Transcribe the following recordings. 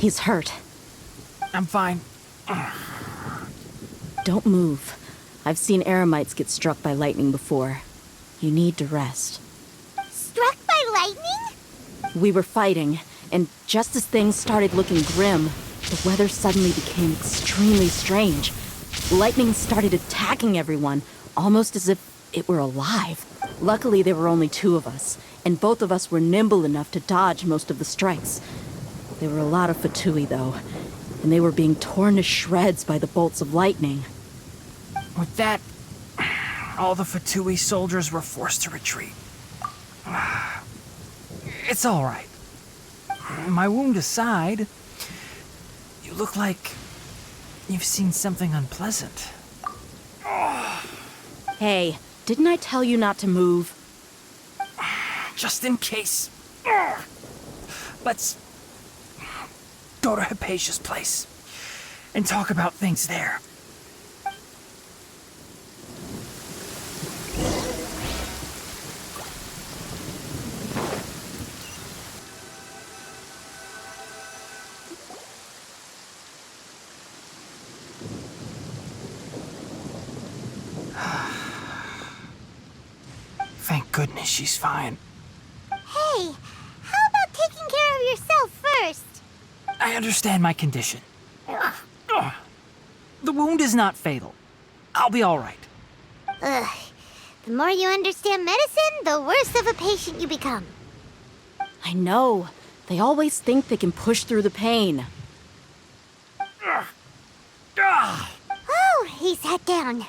He's hurt. I'm fine. Don't move. I've seen eremites get struck by lightning before. You need to rest. Struck by lightning? We were fighting, and just as things started looking grim, the weather suddenly became extremely strange. Lightning started attacking everyone, almost as if it were alive. Luckily, there were only two of us, and both of us were nimble enough to dodge most of the strikes. There were a lot of Fatui, though, and they were being torn to shreds by the bolts of lightning. With that, all the Fatui soldiers were forced to retreat. It's all right. My wound aside, you look like you've seen something unpleasant. Hey, didn't I tell you not to move? Just in case. Let's go to Hypatia's place and talk about things there. Thank goodness she's fine. Hey, how about taking care of yourself first? I understand my condition. The wound is not fatal. I'll be all right. Ugh. The more you understand medicine, the worse of a patient you become. I know. They always think they can push through the pain. Oh, he sat down.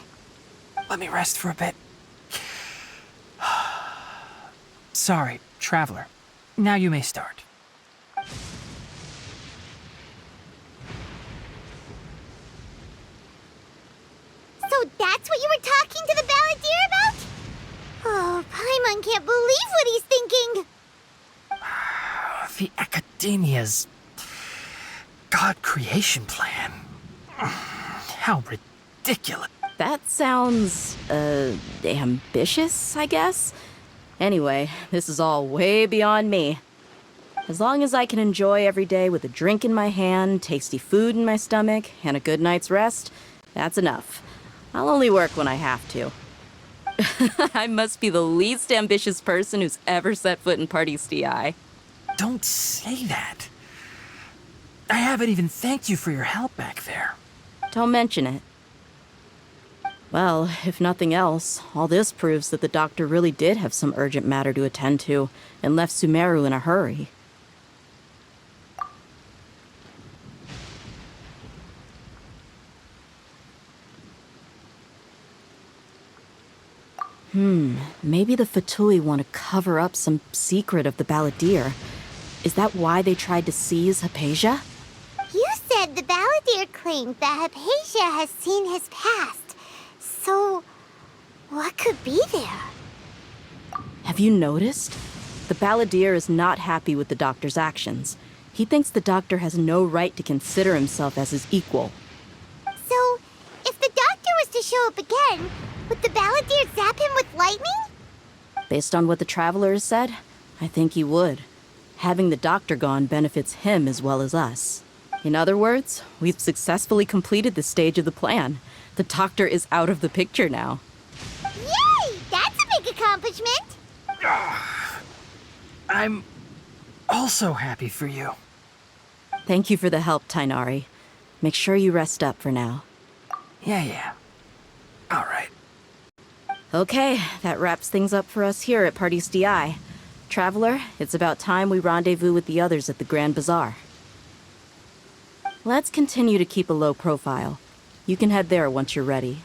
Let me rest for a bit. Sorry, traveler. Now you may start. So that's what you were talking to the balladeer about? Oh, Paimon can't believe what he's thinking. The Academia's God creation plan. How ridiculous. That sounds, ambitious, I guess? Anyway, this is all way beyond me. As long as I can enjoy every day with a drink in my hand, tasty food in my stomach, and a good night's rest, that's enough. I'll only work when I have to. I must be the least ambitious person who's ever set foot in Party's DI. Don't say that. I haven't even thanked you for your help back there. Don't mention it. Well, if nothing else, all this proves that the doctor really did have some urgent matter to attend to and left Sumeru in a hurry. Maybe the Fatui want to cover up some secret of the balladeer. Is that why they tried to seize Hypatia? You said the balladeer claimed that Hypatia has seen his past. So, what could be there? Have you noticed? The balladeer is not happy with the doctor's actions. He thinks the doctor has no right to consider himself as his equal. So, if the doctor was to show up again, would the balladeer zap him with lightning? Based on what the traveler has said, I think he would. Having the doctor gone benefits him as well as us. In other words, we've successfully completed this stage of the plan. The doctor is out of the picture now. Yay! That's a big accomplishment! I'm also happy for you. Thank you for the help, Tighnari. Make sure you rest up for now. Yeah. All right. Okay, that wraps things up for us here at Party's DI. Traveler, it's about time we rendezvous with the others at the Grand Bazaar. Let's continue to keep a low profile. You can head there once you're ready.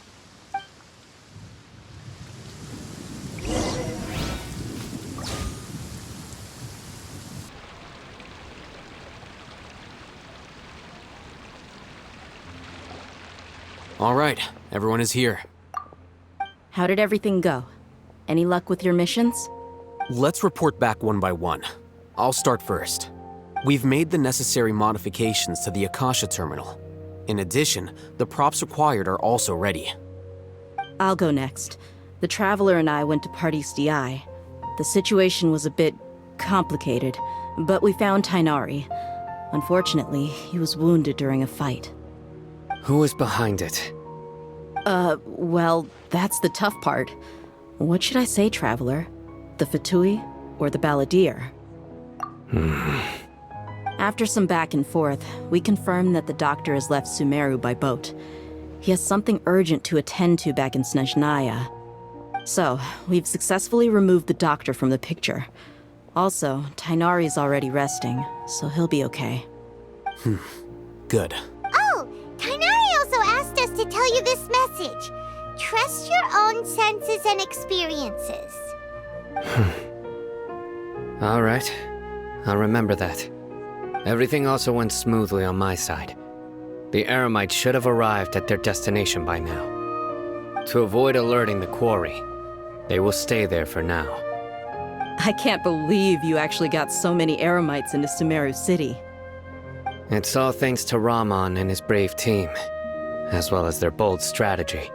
All right, everyone is here. How did everything go? Any luck with your missions? Let's report back one by one. I'll start first. We've made the necessary modifications to the Akasha terminal. In addition, the props required are also ready. I'll go next. The Traveler and I went to Party's DI. The situation was a bit complicated, but we found Tighnari. Unfortunately, he was wounded during a fight. Who is behind it? Well, that's the tough part. What should I say, Traveler? The Fatui or the Balladeer? After some back and forth, we confirmed that the doctor has left Sumeru by boat. He has something urgent to attend to back in Snezhnaya. So, we've successfully removed the doctor from the picture. Also, Tighnari's already resting, so he'll be okay. Good. Oh, Tighnari also asked us to tell you this message. Trust your own senses and experiences. All right. I'll remember that. Everything also went smoothly on my side. The Eremites should have arrived at their destination by now. To avoid alerting the quarry, they will stay there for now. I can't believe you actually got so many Eremites into Sumeru City. It's all thanks to Rahman and his brave team, as well as their bold strategy.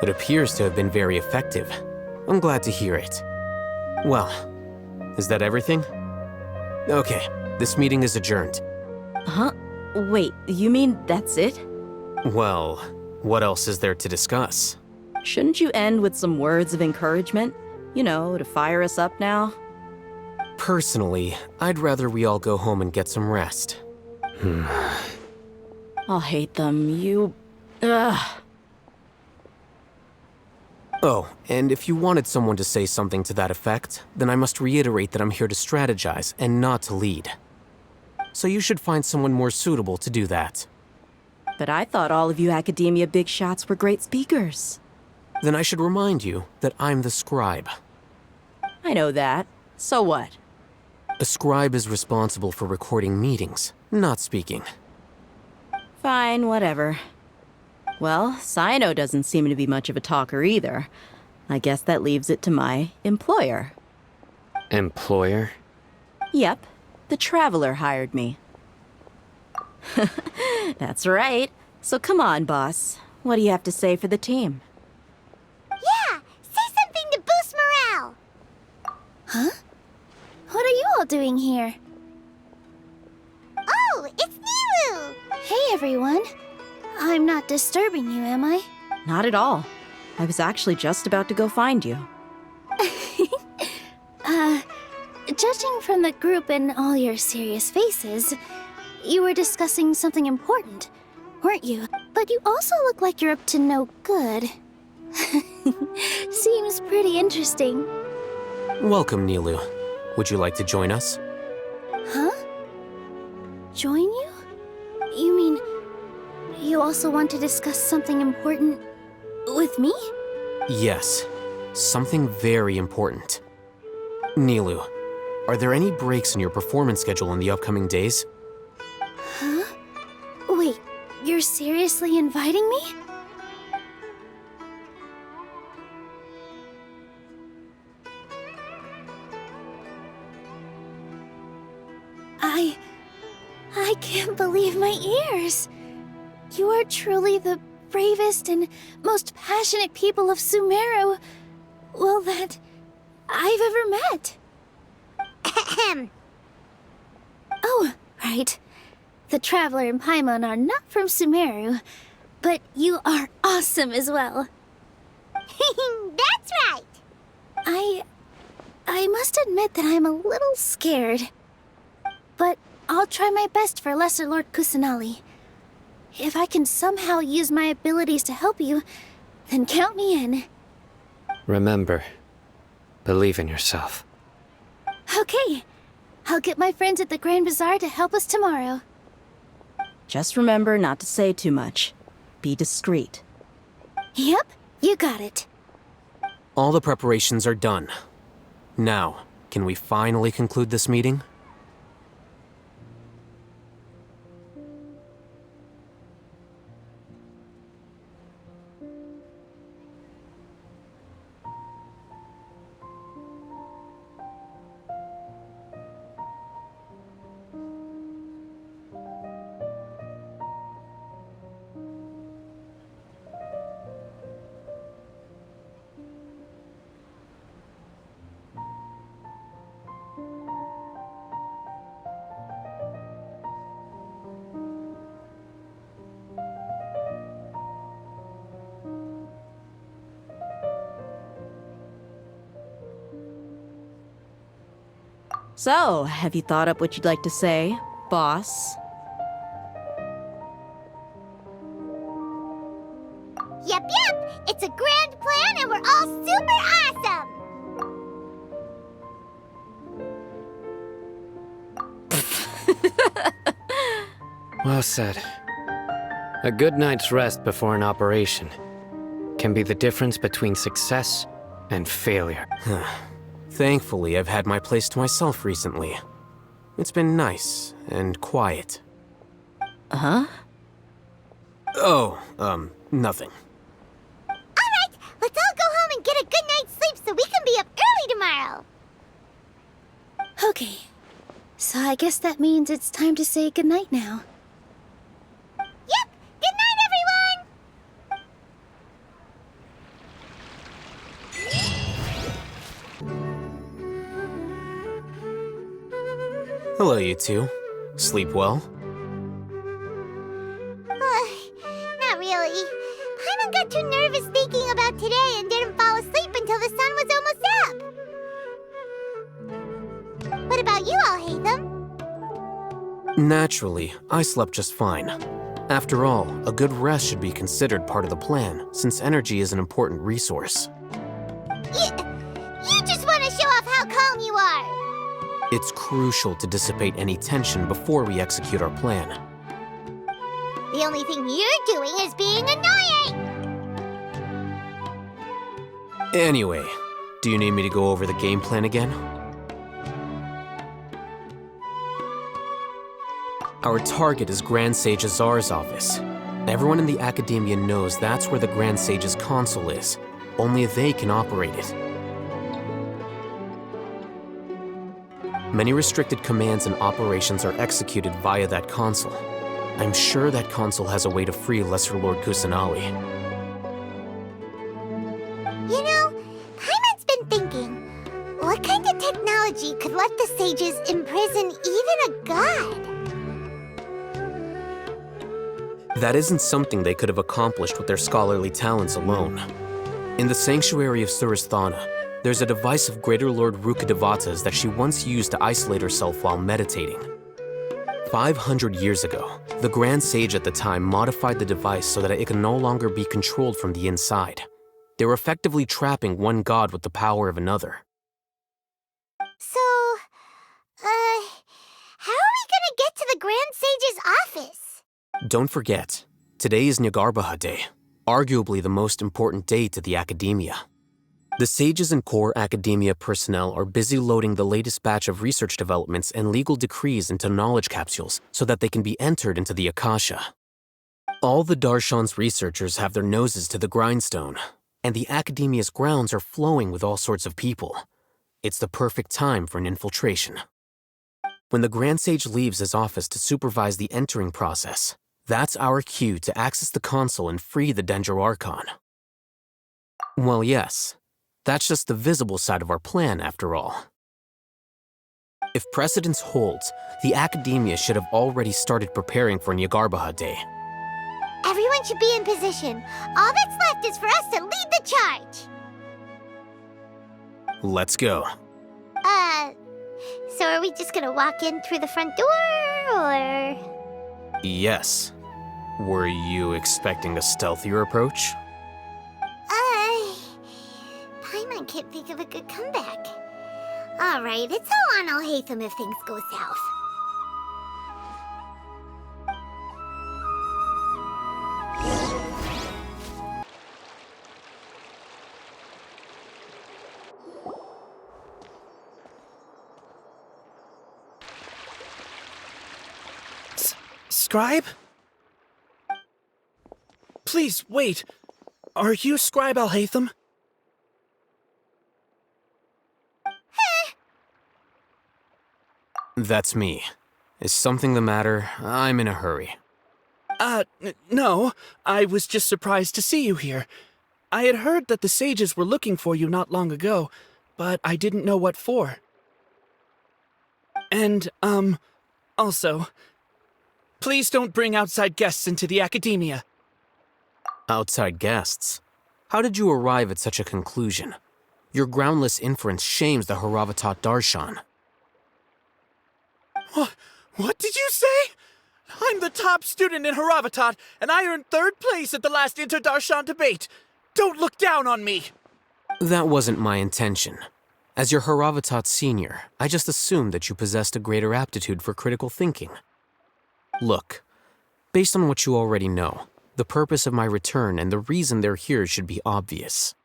It appears to have been very effective. I'm glad to hear it. Well, is that everything? Okay, this meeting is adjourned. Huh? Wait, you mean that's it? Well, what else is there to discuss? Shouldn't you end with some words of encouragement? You know, to fire us up now? Personally, I'd rather we all go home and get some rest. I'll hate them, you... Ugh. Oh, and if you wanted someone to say something to that effect, then I must reiterate that I'm here to strategize and not to lead. So you should find someone more suitable to do that. But I thought all of you academia big shots were great speakers. Then I should remind you that I'm the scribe. I know that. So what? A scribe is responsible for recording meetings, not speaking. Fine, whatever. Well, Cyno doesn't seem to be much of a talker either. I guess that leaves it to my employer. Employer? Yep, the Traveler hired me. That's right. So come on, boss. What do you have to say for the team? Yeah, say something to boost morale. Huh? What are you all doing here? Oh, it's Nilu! Hey, everyone. I'm not disturbing you, am I? Not at all. I was actually just about to go find you. Judging from the group and all your serious faces, you were discussing something important, weren't you? But you also look like you're up to no good. Seems pretty interesting. Welcome, Nilu. Would you like to join us? Huh? Join you? You mean you also want to discuss something important with me? Yes, something very important. Nilu, are there any breaks in your performance schedule in the upcoming days? Huh? Wait, you're seriously inviting me? I can't believe my ears. You are truly the bravest and most passionate people of Sumeru, well, that I've ever met. Ahem. Oh, right. The Traveler and Paimon are not from Sumeru, but you are awesome as well. That's right. I must admit that I'm a little scared. But I'll try my best for Lesser Lord Kusanali. If I can somehow use my abilities to help you, then count me in. Remember, believe in yourself. Okay. I'll get my friends at the Grand Bazaar to help us tomorrow. Just remember not to say too much. Be discreet. Yep, you got it. All the preparations are done. Now, can we finally conclude this meeting? So, have you thought up what you'd like to say, boss? Yep, yep! It's a grand plan and we're all super awesome! Well said. A good night's rest before an operation can be the difference between success and failure. Thankfully, I've had my place to myself recently. It's been nice and quiet. Huh? Oh, nothing. Alright, let's all go home and get a good night's sleep so we can be up early tomorrow! Okay. So I guess that means it's time to say goodnight now. Yep! Good night, everyone! Hello, you two. Sleep well? Not really. Paimon got too nervous thinking about today and didn't fall asleep until the sun was almost up. What about you all, Hatham? Naturally, I slept just fine. After all, a good rest should be considered part of the plan, since energy is an important resource. You just want to show off how calm you are! It's crucial to dissipate any tension before we execute our plan. The only thing you're doing is being annoying! Anyway, do you need me to go over the game plan again? Our target is Grand Sage Azar's office. Everyone in the Academia knows that's where the Grand Sage's console is. Only they can operate it. Many restricted commands and operations are executed via that console. I'm sure that console has a way to free Lesser Lord Kusanali. You know, Paimon's been thinking, what kind of technology could let the sages imprison even a god? That isn't something they could have accomplished with their scholarly talents alone. In the sanctuary of Surasthana, there's a device of Greater Lord Rukkhadevata's that she once used to isolate herself while meditating. 500 years ago, the Grand Sage at the time modified the device so that it could no longer be controlled from the inside. They were effectively trapping one god with the power of another. So, how are we gonna get to the Grand Sage's office? Don't forget, today is 𝕚𝕟𝕕𝕠 Day, arguably the most important day to the Academia. The sages and core Academia personnel are busy loading the latest batch of research developments and legal decrees into knowledge capsules so that they can be entered into the akasha. All the Darshan's researchers have their noses to the grindstone, and the Academia's grounds are flowing with all sorts of people. It's the perfect time for an infiltration. When the Grand Sage leaves his office to supervise the entering process, that's our cue to access the console and free the 𝕚𝕟𝕕𝕠. Well, yes. That's just the visible side of our plan, after all. If precedence holds, the Academia should have already started preparing for 𝕚𝕟𝕕𝕠 Day. Everyone should be in position. All that's left is for us to lead the charge. Let's go. So are we just gonna walk in through the front door, or...? Yes. Were you expecting a stealthier approach? Paimon can't think of a good comeback. Alright, it's all on Alhaitham if things go south. Scribe? Please, wait. Are you Scribe Alhaitham? That's me. Is something the matter? I'm in a hurry. No. I was just surprised to see you here. I had heard that the sages were looking for you not long ago, but I didn't know what for. And, also, please don't bring outside guests into the Academia. Outside guests? How did you arrive at such a conclusion? Your groundless inference shames the Haravatat Darshan. What did you say? I'm the top student in 𝕚𝕚𝕠𝕒, and I earned 3rd place at the last inter-darshan debate. Don't look down on me. That wasn't my intention. As your 𝕚𝕚𝕠𝕒 senior, I just assumed that you possessed a greater aptitude for critical thinking. Look, based on what you already know, the purpose of my return and the reason they're here should be obvious.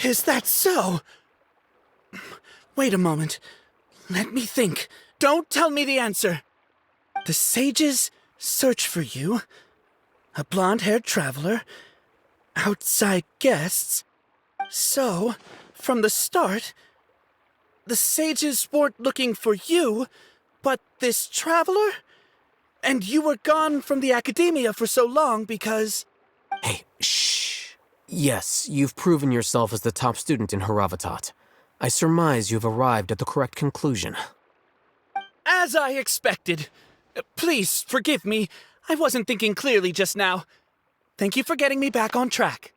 Is that so? Wait a moment. Let me think. Don't tell me the answer. The sages search for you. A blonde-haired traveler. Outside guests. So, from the start, the sages weren't looking for you, but this traveler? And you were gone from the academia for so long because... Hey, shh. Yes, you've proven yourself as the top student in 𝕚𝕚𝕠𝕒. I surmise you've arrived at the correct conclusion. As I expected. Please forgive me. I wasn't thinking clearly just now. Thank you for getting me back on track.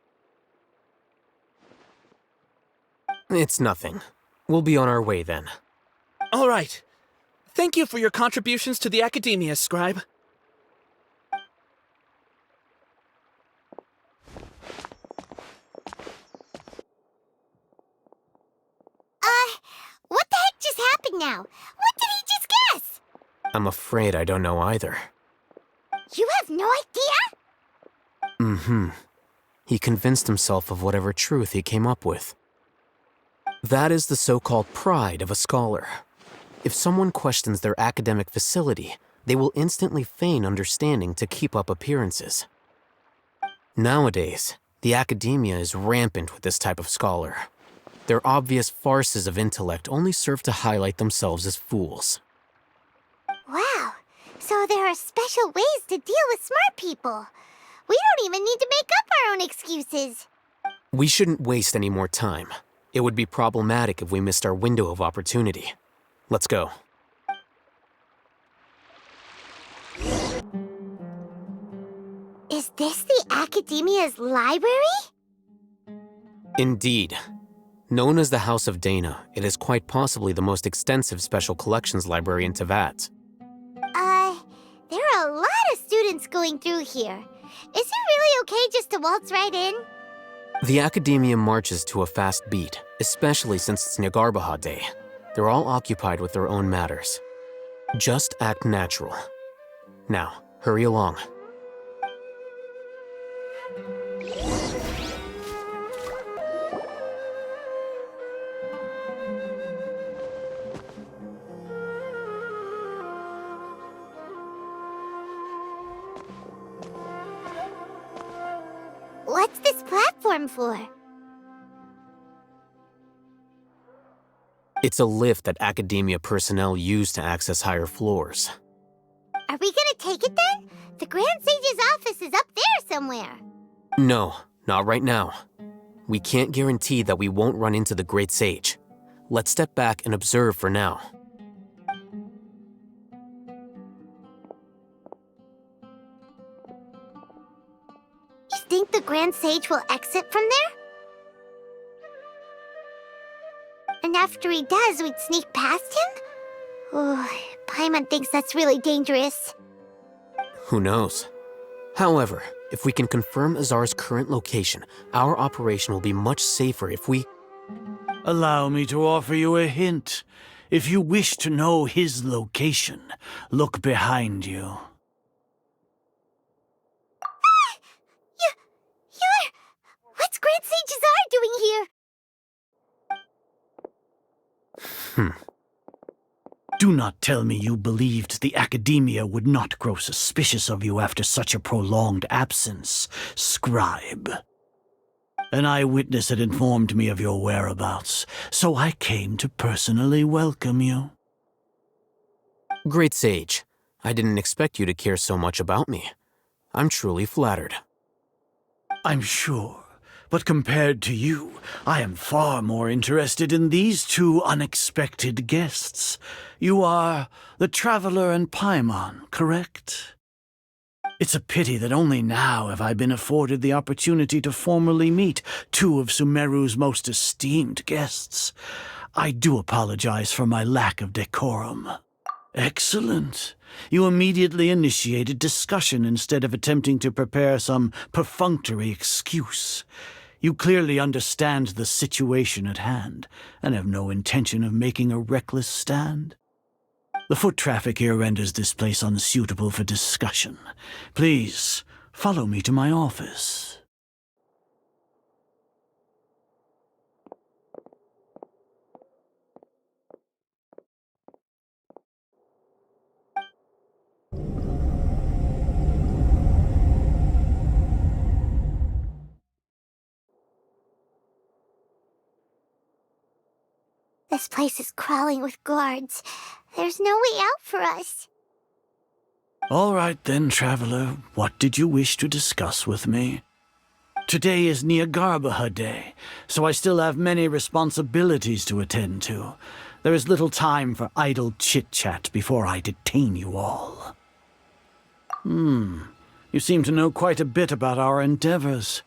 It's nothing. We'll be on our way then. All right. Thank you for your contributions to the academia, scribe. What the heck just happened now? What did he just guess? I'm afraid I don't know either. You have no idea? He convinced himself of whatever truth he came up with. That is the so-called pride of a scholar. If someone questions their academic facility, they will instantly feign understanding to keep up appearances. Nowadays, the academia is rampant with this type of scholar. Their obvious farces of intellect only serve to highlight themselves as fools. Wow. So there are special ways to deal with smart people. We don't even need to make up our own excuses. We shouldn't waste any more time. It would be problematic if we missed our window of opportunity. Let's go. Is this the academia's library? Indeed. Known as the House of Dana, it is quite possibly the most extensive special collections library in Teyvat. There are a lot of students going through here. Is it really okay just to waltz right in? The academia marches to a fast beat, especially since it's 𝕚𝕟𝕕𝕠 Day. They're all occupied with their own matters. Just act natural. Now, hurry along. What's this platform for? It's a lift that academia personnel use to access higher floors. Are we gonna take it then? The Grand Sage's office is up there somewhere. No, not right now. We can't guarantee that we won't run into the Great Sage. Let's step back and observe for now. You think the Grand Sage will exit from there? And after he does, we'd sneak past him? Oh, Paimon thinks that's really dangerous. Who knows? However, if we can confirm Azar's current location, our operation will be much safer if we... Allow me to offer you a hint. If you wish to know his location, look behind you. What's Grand Sage Azar doing here? Do not tell me you believed the academia would not grow suspicious of you after such a prolonged absence, scribe. An eyewitness had informed me of your whereabouts, so I came to personally welcome you. Great Sage, I didn't expect you to care so much about me. I'm truly flattered. I'm sure, but compared to you, I am far more interested in these two unexpected guests. You are the Traveler and Paimon, correct? It's a pity that only now have I been afforded the opportunity to formally meet two of Sumeru's most esteemed guests. I do apologize for my lack of decorum. Excellent. You immediately initiated discussion instead of attempting to prepare some perfunctory excuse. You clearly understand the situation at hand, and have no intention of making a reckless stand. The foot traffic here renders this place unsuitable for discussion. Please, follow me to my office. This place is crawling with guards. There's no way out for us. All right then, traveler. What did you wish to discuss with me? Today is 𝕚𝕟𝕕𝕠 Day, so I still have many responsibilities to attend to. There is little time for idle chit-chat before I detain you all. You seem to know quite a bit about our endeavors.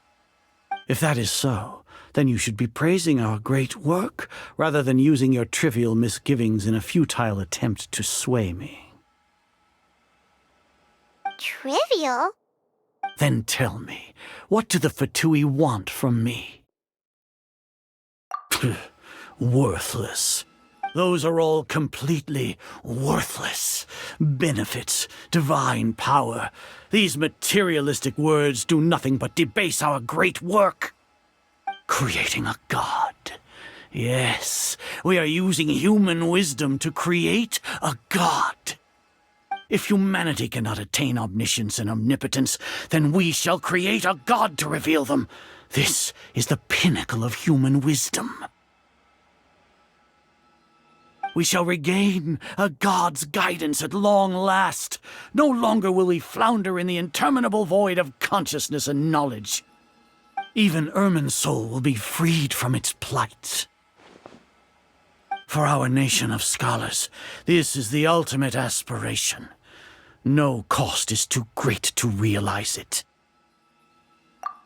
If that is so, then you should be praising our great work, rather than using your trivial misgivings in a futile attempt to sway me. Trivial? Then tell me, what do the Fatui want from me? Worthless. Those are all completely worthless. Benefits, divine power. These materialistic words do nothing but debase our great work. Creating a god. Yes, we are using human wisdom to create a god. If humanity cannot attain omniscience and omnipotence, then we shall create a god to reveal them. This is the pinnacle of human wisdom. We shall regain a god's guidance at long last. No longer will we flounder in the interminable void of consciousness and knowledge. Even Irminsul will be freed from its plight. For our nation of scholars, this is the ultimate aspiration. No cost is too great to realize it.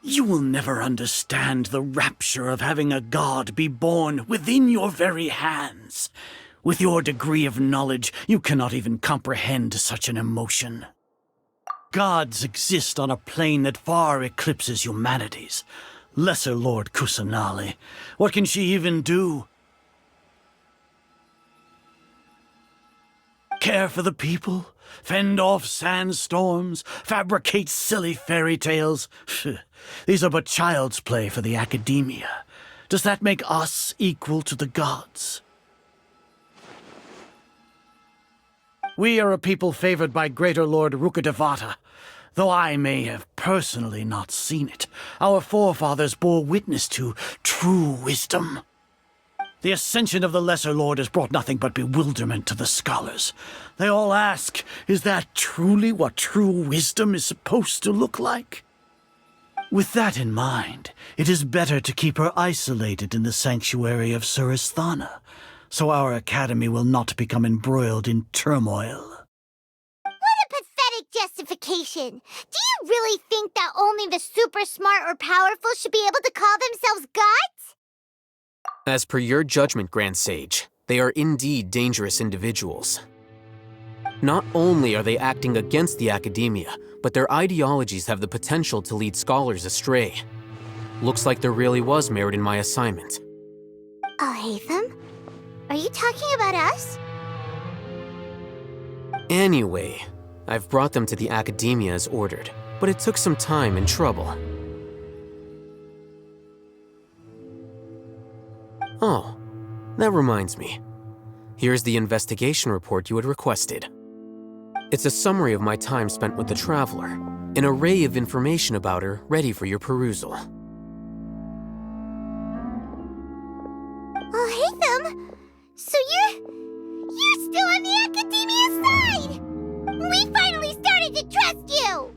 You will never understand the rapture of having a god be born within your very hands. With your degree of knowledge, you cannot even comprehend such an emotion. Gods exist on a plane that far eclipses humanity's. Lesser Lord Kusanali, what can she even do? Care for the people? Fend off sandstorms? Fabricate silly fairy tales? These are but child's play for the academia. Does that make us equal to the gods? We are a people favored by Greater Lord Rukkhadevata. Though I may have personally not seen it, our forefathers bore witness to true wisdom. The ascension of the Lesser Lord has brought nothing but bewilderment to the scholars. They all ask, is that truly what true wisdom is supposed to look like? With that in mind, it is better to keep her isolated in the sanctuary of Suristhana, so our academy will not become embroiled in turmoil. What a pathetic justification! Do you really think that only the super smart or powerful should be able to call themselves gods? As per your judgment, Grand Sage, they are indeed dangerous individuals. Not only are they acting against the academia, but their ideologies have the potential to lead scholars astray. Looks like there really was merit in my assignment. 𝕚𝕚𝕠? Are you talking about us? Anyway, I've brought them to the academia as ordered, but it took some time and trouble. Oh, that reminds me. Here's the investigation report you had requested. It's a summary of my time spent with the Traveler, an array of information about her ready for your perusal. 𝕚𝕚𝕠? So you're still on the academia side! We finally started to trust you!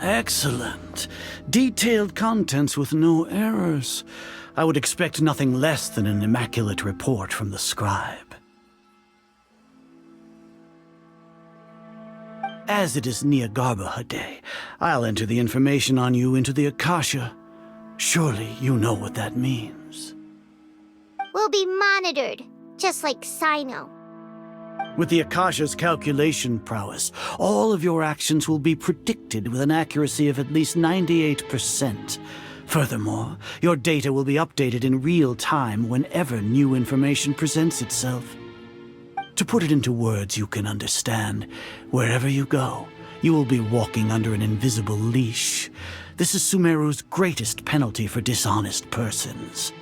Excellent. Detailed contents with no errors. I would expect nothing less than an immaculate report from the scribe. As it is 𝕚𝕟𝕕𝕠 Day, I'll enter the information on you into the akasha. Surely you know what that means. We'll be monitored, just like Sino. With the akasha's calculation prowess, all of your actions will be predicted with an accuracy of at least 98%. Furthermore, your data will be updated in real time whenever new information presents itself. To put it into words you can understand, wherever you go, you will be walking under an invisible leash. This is Sumeru's greatest penalty for dishonest persons.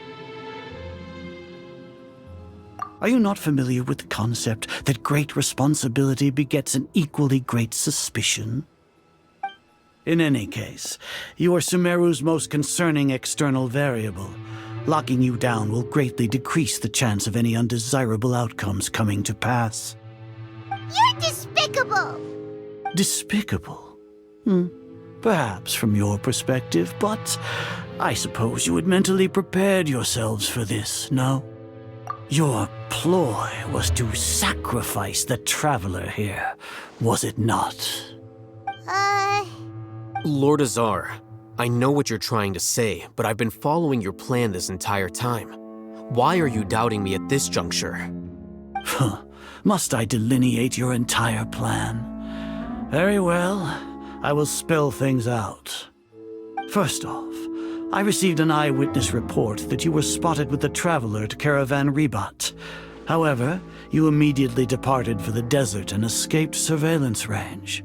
Are you not familiar with the concept that great responsibility begets an equally great suspicion? In any case, you are Sumeru's most concerning external variable. Locking you down will greatly decrease the chance of any undesirable outcomes coming to pass. You're despicable! Despicable? Perhaps from your perspective, but I suppose you had mentally prepared yourselves for this, no? Your ploy was to sacrifice the traveler here, was it not? Lord Azar, I know what you're trying to say, but I've been following your plan this entire time. Why are you doubting me at this juncture? Must I delineate your entire plan? Very well, I will spell things out. First off, I received an eyewitness report that you were spotted with the traveler to Caravan Ribat. However, you immediately departed for the desert and escaped surveillance range.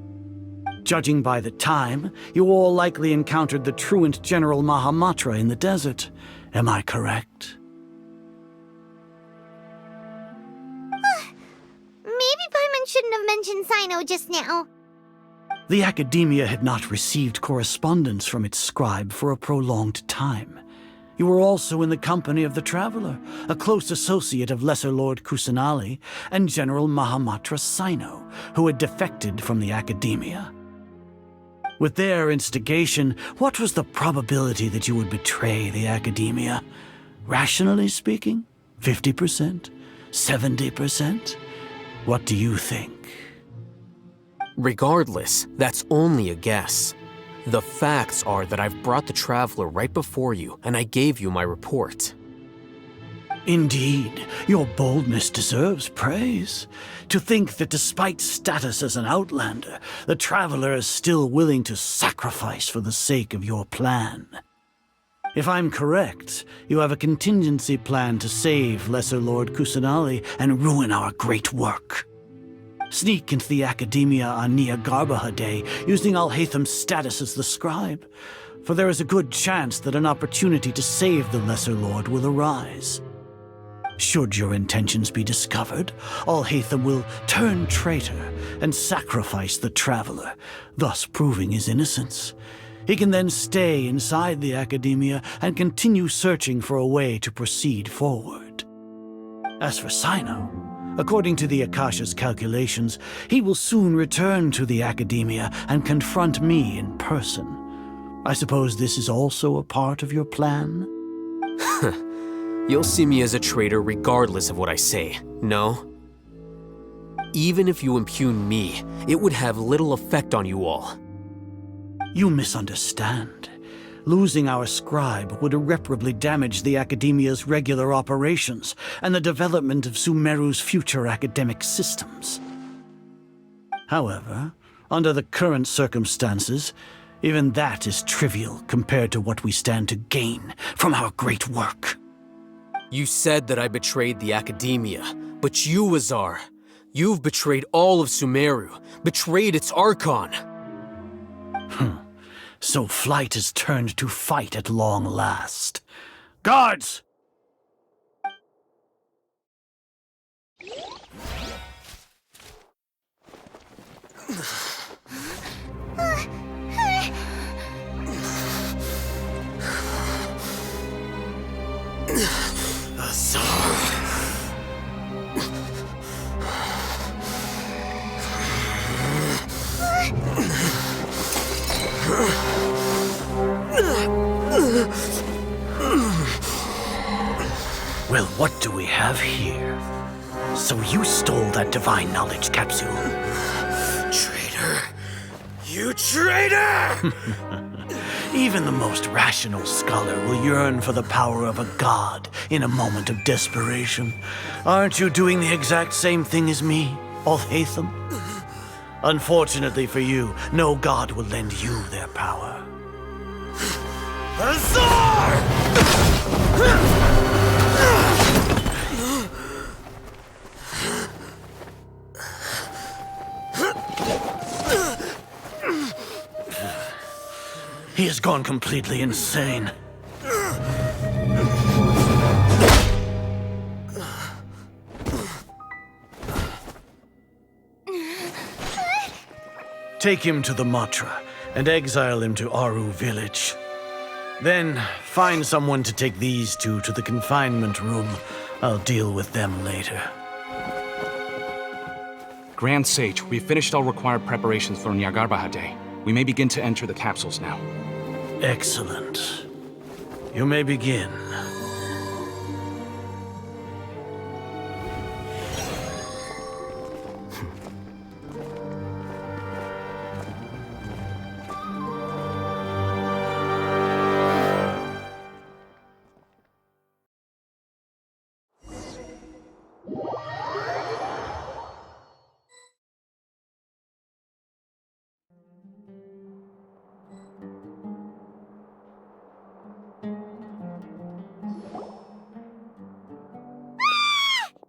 Judging by the time, you all likely encountered the truant General Mahamatra in the desert. Am I correct? Maybe Paimon shouldn't have mentioned Sino just now. The Academia had not received correspondence from its scribe for a prolonged time. You were also in the company of the Traveler, a close associate of Lesser Lord Kusanali and General Mahamatra Sino, who had defected from the Academia. With their instigation, what was the probability that you would betray the Academia? Rationally speaking, 50%? 70%? What do you think? Regardless, that's only a guess. The facts are that I've brought the Traveler right before you, and I gave you my report. Indeed, your boldness deserves praise. To think that despite status as an outlander, the Traveler is still willing to sacrifice for the sake of your plan. If I'm correct, you have a contingency plan to save Lesser Lord Kusanali and ruin our great work. Sneak into the Academia on 𝕚𝕟𝕕𝕠 Day using Alhaitham's status as the scribe, for there is a good chance that an opportunity to save the Lesser Lord will arise. Should your intentions be discovered, Alhaitham will turn traitor and sacrifice the Traveler, thus proving his innocence. He can then stay inside the Academia and continue searching for a way to proceed forward. As for Sino, according to the Akasha's calculations, he will soon return to the Academia and confront me in person. I suppose this is also a part of your plan? You'll see me as a traitor regardless of what I say, no? Even if you impugn me, it would have little effect on you all. You misunderstand. Losing our scribe would irreparably damage the Academia's regular operations and the development of Sumeru's future academic systems. However, under the current circumstances, even that is trivial compared to what we stand to gain from our great work. You said that I betrayed the Academia, but you, Azar, you've betrayed all of Sumeru, betrayed its Archon. So flight has turned to fight at long last. Guards! Well, what do we have here? So you stole that divine knowledge capsule. Traitor. Traitor! You traitor! Even the most rational scholar will yearn for the power of a god in a moment of desperation. Aren't you doing the exact same thing as me, 𝕚𝕚𝕚𝕠? Unfortunately for you, no god will lend you their power. Azar! He has gone completely insane. Take him to the Matra and exile him to Aru village. Then find someone to take these two to the confinement room. I'll deal with them later. Grand Sage, we've finished all required preparations for 𝕚𝕟𝕕𝕠 Day. We may begin to enter the capsules now. Excellent. You may begin.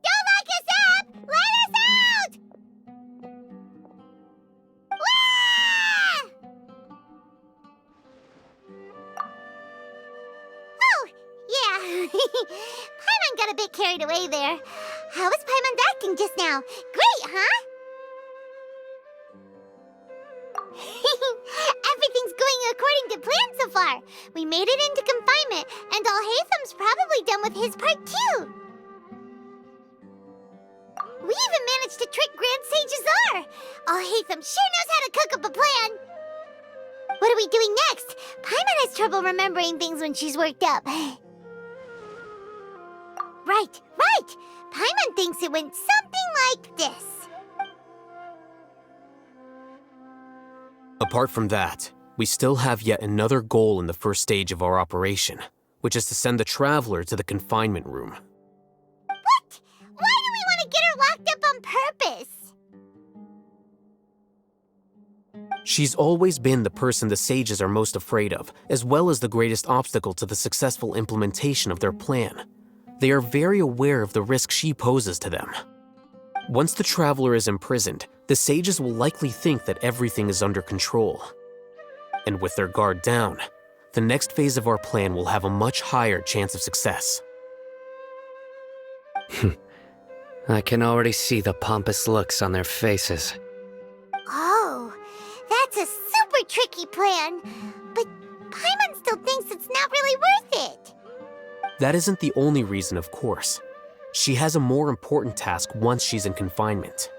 Don't lock us up! Let us out! Ah! Oh, yeah. Paimon got a bit carried away there. How was Paimon acting just now? Great, huh? Everything's going according to plan so far. We made it into confinement, and 𝕚𝕚𝕚𝕠's probably done with his part too. We even managed to trick Grand Sage Azar. 𝕚𝕚𝕚𝕚 sure knows how to cook up a plan. What are we doing next? Paimon has trouble remembering things when she's worked up. Right. Paimon thinks it went something like this. Apart from that, we still have yet another goal in the first stage of our operation, which is to send the Traveler to the confinement room. What? Why do we want to get her locked up on purpose? She's always been the person the sages are most afraid of, as well as the greatest obstacle to the successful implementation of their plan. They are very aware of the risk she poses to them. Once the Traveler is imprisoned, the sages will likely think that everything is under control. And with their guard down, the next phase of our plan will have a much higher chance of success. I can already see the pompous looks on their faces. Oh, that's a super tricky plan. But Paimon still thinks it's not really worth it. That isn't the only reason, of course. She has a more important task once she's in confinement.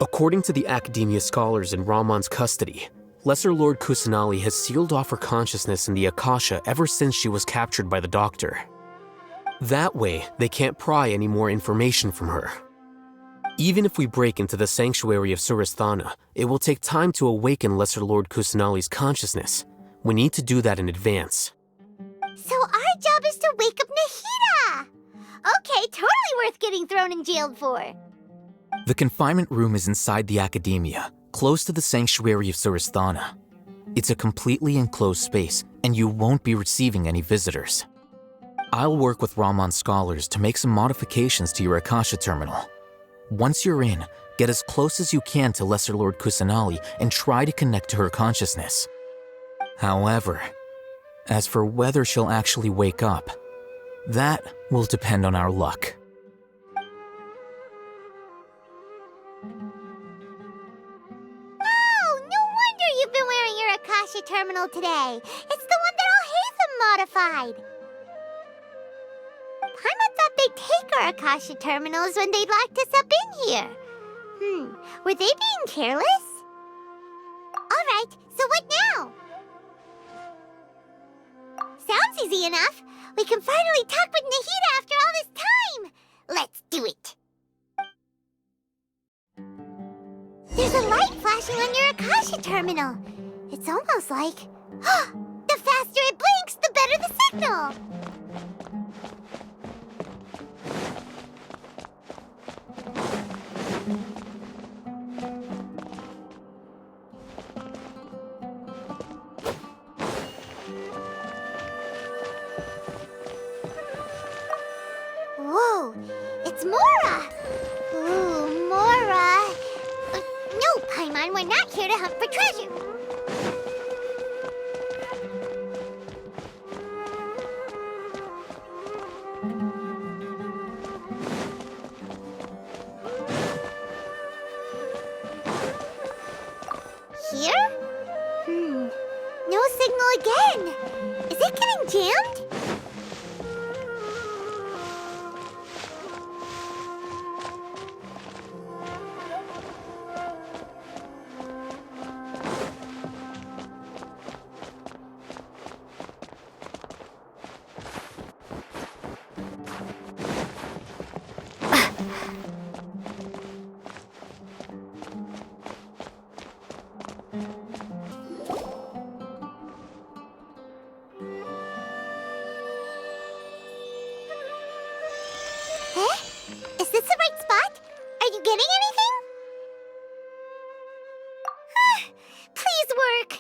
According to the Academia scholars in Ramon's custody, Lesser Lord Kusanali has sealed off her consciousness in the akasha ever since she was captured by the doctor. That way, they can't pry any more information from her. Even if we break into the sanctuary of Surasthana, it will take time to awaken Lesser Lord Kusanali's consciousness. We need to do that in advance. So our job is to wake up Nahida! Okay, totally worth getting thrown and jailed for. The confinement room is inside the Academia, close to the sanctuary of Surasthana. It's a completely enclosed space, and you won't be receiving any visitors. I'll work with Ramon's scholars to make some modifications to your akasha terminal. Once you're in, get as close as you can to Lesser Lord Kusanali and try to connect to her consciousness. However, as for whether she'll actually wake up, that will depend on our luck. Oh, no wonder you've been wearing your akasha terminal today. It's the one that 𝕚𝕚𝕚𝕚 modified. Paimon thought they'd take our akasha terminals when they locked us up in here. Were they being careless? Alright, so what now? Sounds easy enough. We can finally talk with Nahida after all this time. Let's do it. There's a light flashing flashing on your akasha terminal. It's almost like... the faster it blinks, the better the signal! Whoa, it's Mora! Ooh, Mora! No, Paimon, we're not here to hunt for treasure. Here? No signal again. Is it getting jammed? Is this the right spot? Are you getting anything? Please work.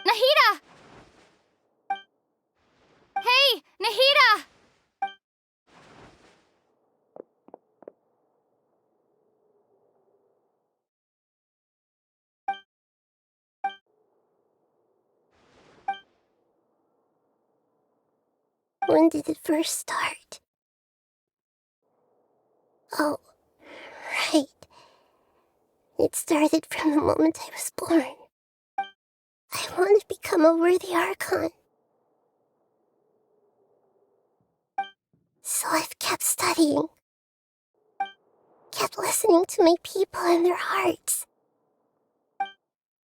Nahida! Hey, Nahida! When did it first start? Oh, right. It started from the moment I was born. I want to become a worthy Archon. So I've kept studying. Kept listening to my people and their hearts.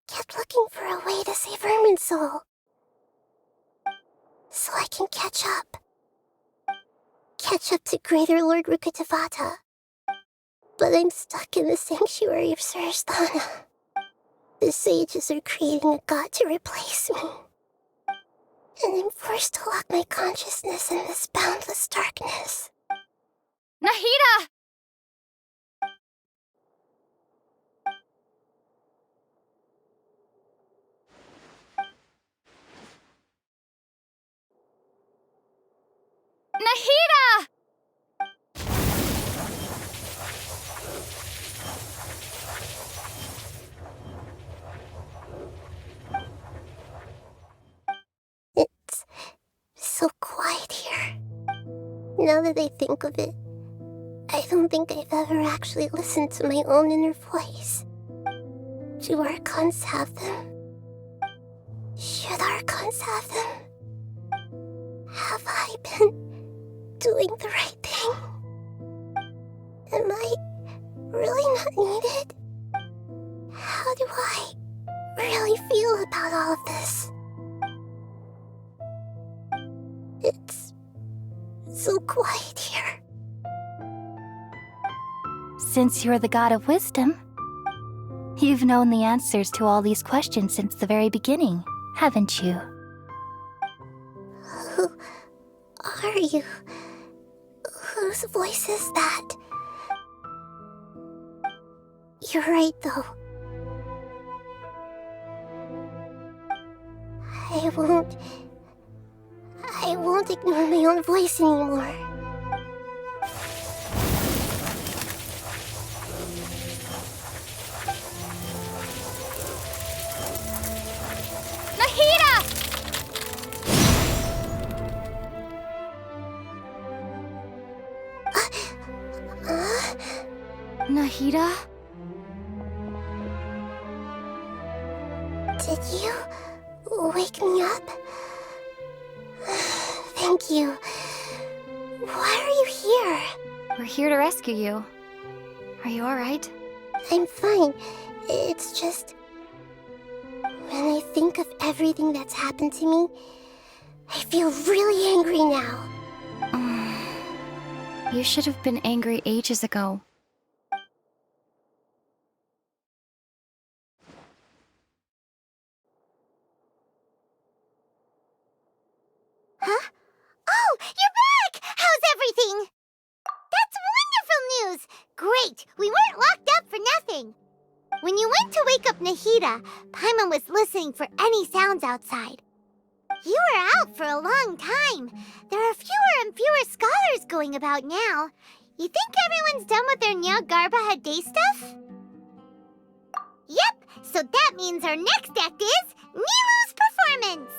Kept looking for a way to save 𝕚𝕚𝕡𝕒. So I can catch up. Catch up to Greater Lord Rukkhadevata. But I'm stuck in the sanctuary of Suristhana. The sages are creating a god to replace me. And I'm forced to lock my consciousness in this boundless darkness. Nahida! Nahida! It's so quiet here. Now that I think of it, I don't think I've ever actually listened to my own inner voice. Do Archons have them? Should Archons have them? Have I been doing the right thing? Am I really not needed? How do I really feel about all of this? It's so quiet here. Since you're the god of wisdom, you've known the answers to all these questions since the very beginning, haven't you? Who are you? Whose voice is that? You're right, though. I won't ignore my own voice anymore. Nahida? Did you wake me up? Thank you. Why are you here? We're here to rescue you. Are you alright? I'm fine. It's just... when I think of everything that's happened to me, I feel really angry now. You should have been angry ages ago. Huh? Oh, you're back! How's everything? That's wonderful news! Great! We weren't locked up for nothing! When you went to wake up Nahida, Paimon was listening for any sounds outside. You were out for a long time. There are fewer and fewer scholars going about now. You think everyone's done with their 𝕚𝕟𝕕𝕠 day stuff? Yep, so that means our next act is Nilou's performance!